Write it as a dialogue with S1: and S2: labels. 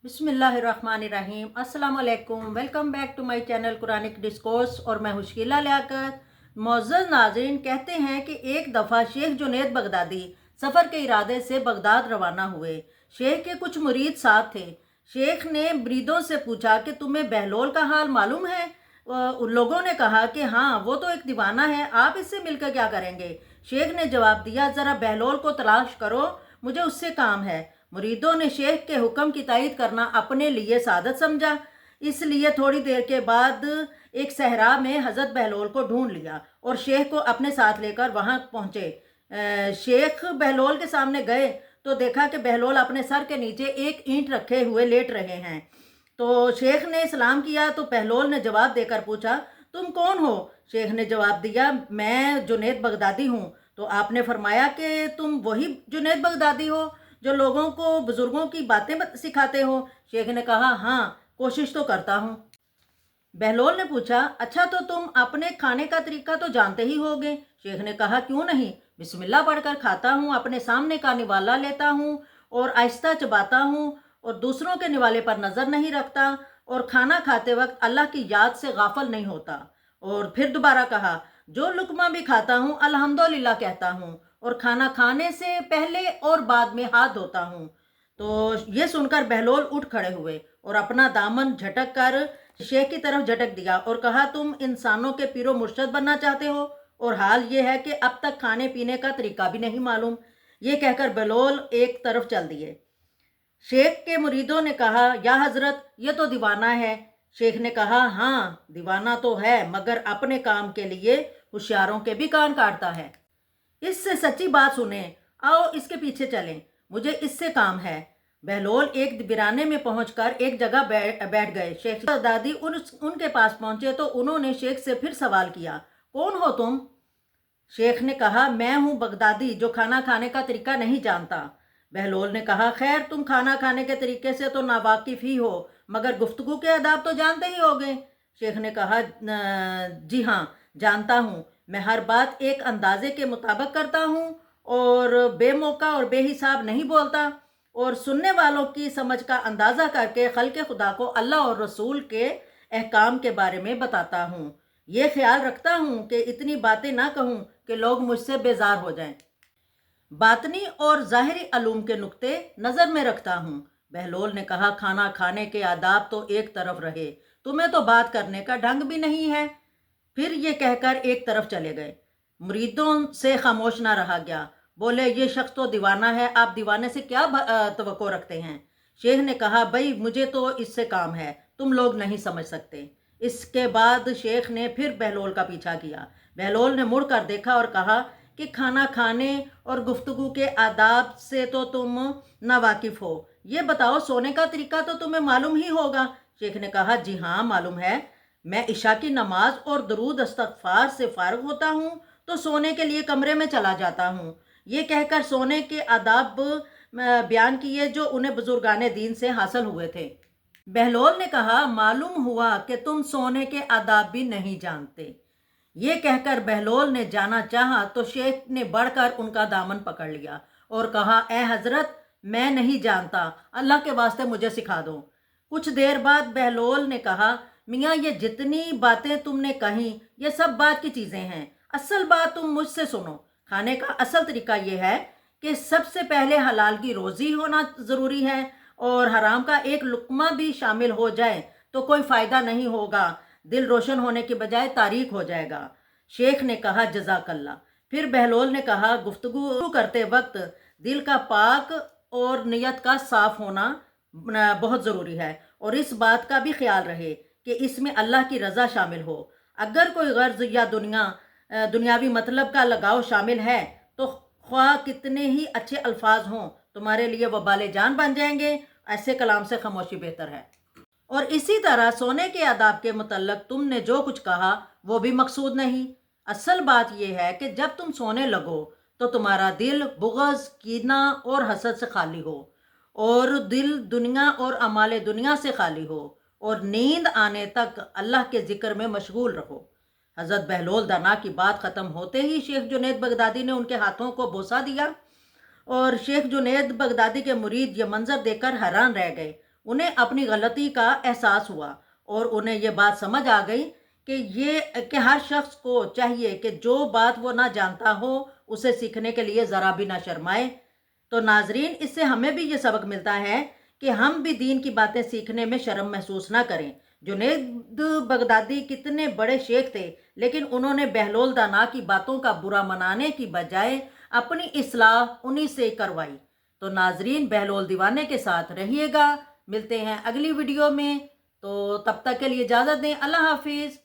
S1: बिस्मिल्लाहिर्रहमानिर्रहीम। अस्सलाम वालेकुम। Welcome back to my channel Quranic discourse और मैं हुशकीला लियाकत। मोअज़्ज़ज़ नाज़रीन, कहते हैं कि एक दफ़ा शेख जुनैद बगदादी सफ़र के इरादे से बगदाद रवाना हुए। शेख के कुछ मुरीद साथ थे। शेख ने मुरीदों से पूछा कि तुम्हें बहलोल का हाल मालूम है? उन लोगों ने कहा कि हाँ, वो तो एक दीवाना है, आप इससे मिलकर क्या करेंगे? शेख ने जवाब दिया, ज़रा बहलोल को तलाश करो, मुझे उससे काम है। मुरीदों ने शेख के हुक्म की तायद करना अपने लिए सादत समझा, इसलिए थोड़ी देर के बाद एक सहरा में हज़रत बहलोल को ढूंढ लिया और शेख को अपने साथ लेकर वहां पहुंचे। शेख बहलोल के सामने गए तो देखा कि बहलोल अपने सर के नीचे एक ईंट रखे हुए लेट रहे हैं। तो शेख ने सलाम किया तो बहलोल ने जवाब देकर पूछा, तुम कौन हो? शेख ने जवाब दिया, मैं जुनैद बगदादी हूँ। तो आपने फरमाया कि तुम वही जुनैद बगदादी हो जो लोगों को बुजुर्गों की बातें सिखाते हो? शेख ने कहा, हाँ, कोशिश तो करता हूँ। बहलोल ने पूछा, अच्छा तो तुम अपने खाने का तरीका तो जानते ही होगे? शेख ने कहा, क्यों नहीं, बिस्मिल्लाह पढ़कर खाता हूँ, अपने सामने का निवाला लेता हूँ और आहिस्ता चबाता हूँ और दूसरों के निवाले पर नज़र नहीं रखता और खाना खाते वक्त अल्लाह की याद से गाफिल नहीं होता। और फिर दोबारा कहा, जो लुकमा भी खाता हूँ अल्हम्दुलिल्लाह कहता हूँ और खाना खाने से पहले और बाद में हाथ धोता हूँ। तो ये सुनकर बहलोल उठ खड़े हुए और अपना दामन झटक कर शेख की तरफ झटक दिया और कहा, तुम इंसानों के पीरो मुर्शद बनना चाहते हो और हाल ये है कि अब तक खाने पीने का तरीका भी नहीं मालूम। ये कहकर बहलोल एक तरफ चल दिए। शेख के मुरीदों ने कहा, या हजरत, ये तो दीवाना है। शेख ने कहा, हाँ, दीवाना तो है, मगर अपने काम के लिए होशियारों के भी कान काटता है। इससे सच्ची बात सुने, आओ इसके पीछे चलें, मुझे इससे काम है। बहलोल एक वीराने में पहुंचकर एक जगह बैठ गए। शेख दादी उनके पास पहुंचे तो उन्होंने शेख से फिर सवाल किया, कौन हो तुम? शेख ने कहा, मैं हूं बगदादी जो खाना खाने का तरीका नहीं जानता। बहलोल ने कहा, खैर, तुम खाना खाने के तरीके से तो नावाकिफ ही हो, मगर गुफ्तगू के आदाब तो जानते ही होगे। शेख ने कहा, जी हाँ, जानता हूँ। मैं हर बात एक अंदाजे के मुताबिक करता हूँ और बेमौका और बेहिसाब नहीं बोलता और सुनने वालों की समझ का अंदाज़ा करके खल्क़े खुदा को अल्लाह और रसूल के अहकाम के बारे में बताता हूँ। ये ख्याल रखता हूँ कि इतनी बातें ना कहूँ कि लोग मुझसे बेजार हो जाएं। बातनी और ज़ाहिरी अलूम के नुक्ते नज़र में रखता हूँ। बहलोल ने कहा, खाना खाने के आदाब तो एक तरफ रहे, तुम्हें तो बात करने का ढंग भी नहीं है। फिर ये कहकर एक तरफ चले गए। मुरीदों से खामोश ना रहा गया। बोले, ये शख्स तो दीवाना है, आप दीवाने से क्या तवक्को रखते हैं? शेख ने कहा, भाई, मुझे तो इससे काम है, तुम लोग नहीं समझ सकते। इसके बाद शेख ने फिर बहलोल का पीछा किया। बहलोल ने मुड़ कर देखा और कहा कि खाना खाने और गुफ्तगू के आदाब से तो तुम नावाकिफ हो, ये बताओ, सोने का तरीका तो तुम्हें मालूम ही होगा। शेख ने कहा, जी हाँ, मालूम है। मैं इशा की नमाज और दरूद इस्तग़फ़ार से फारिग होता हूँ तो सोने के लिए कमरे में चला जाता हूँ। ये कहकर सोने के आदाब बयान किए जो उन्हें बुजुर्गाने दीन से हासिल हुए थे। बहलोल ने कहा, मालूम हुआ कि तुम सोने के आदाब भी नहीं जानते। ये कहकर बहलोल ने जाना चाहा तो शेख ने बढ़कर उनका दामन पकड़ लिया और कहा, ए हजरत, मैं नहीं जानता, अल्लाह के वास्ते मुझे सिखा दो। कुछ देर बाद बहलोल ने कहा, मियाँ, ये जितनी बातें तुमने कही ये सब बात की चीज़ें हैं, असल बात तुम मुझसे सुनो। खाने का असल तरीका ये है कि सबसे पहले हलाल की रोज़ी होना ज़रूरी है और हराम का एक लुक्मा भी शामिल हो जाए तो कोई फ़ायदा नहीं होगा, दिल रोशन होने के बजाय तारीक हो जाएगा। शेख ने कहा, जज़ाकल्ला। फिर बहलोल ने कहा, गुफ्तगू करते वक्त दिल का पाक और नियत का साफ होना बहुत ज़रूरी है और इस बात का भी ख्याल रहे कि इसमें अल्लाह की रज़ा शामिल हो। अगर कोई गर्ज या दुनियावी मतलब का लगाव शामिल है तो ख्वाह कितने ही अच्छे अल्फाज हों, तुम्हारे लिए वबाल जान बन जाएंगे। ऐसे कलाम से खामोशी बेहतर है। और इसी तरह सोने के आदाब के मुतल्लक तुमने जो कुछ कहा वो भी मकसूद नहीं। असल बात यह है कि जब तुम सोने लगो तो तुम्हारा दिल बुग़्ज़, कीना और हसद से खाली हो और दिल दुनिया और अमाले दुनिया से खाली हो और नींद आने तक अल्लाह के ज़िक्र में मशगूल रहो। हज़रत बहलोल दाना की बात ख़त्म होते ही शेख जुनैद बगदादी ने उनके हाथों को बोसा दिया और शेख जुनैद बगदादी के मुरीद ये मंजर देखकर हैरान रह गए। उन्हें अपनी गलती का एहसास हुआ और उन्हें ये बात समझ आ गई कि हर शख्स को चाहिए कि जो बात वो ना जानता हो उसे सीखने के लिए ज़रा भी ना शर्माए। तो नाजरीन, इससे हमें भी ये सबक मिलता है कि हम भी दीन की बातें सीखने में शर्म महसूस ना करें। जुनैद बगदादी कितने बड़े शेख थे, लेकिन उन्होंने बहलोल दाना की बातों का बुरा मनाने की बजाय अपनी इस्लाह उन्हीं से करवाई। तो नाजरीन, बहलोल दीवाने के साथ रहिएगा। मिलते हैं अगली वीडियो में। तो तब तक के लिए इजाज़त दें। अल्लाह हाफिज़।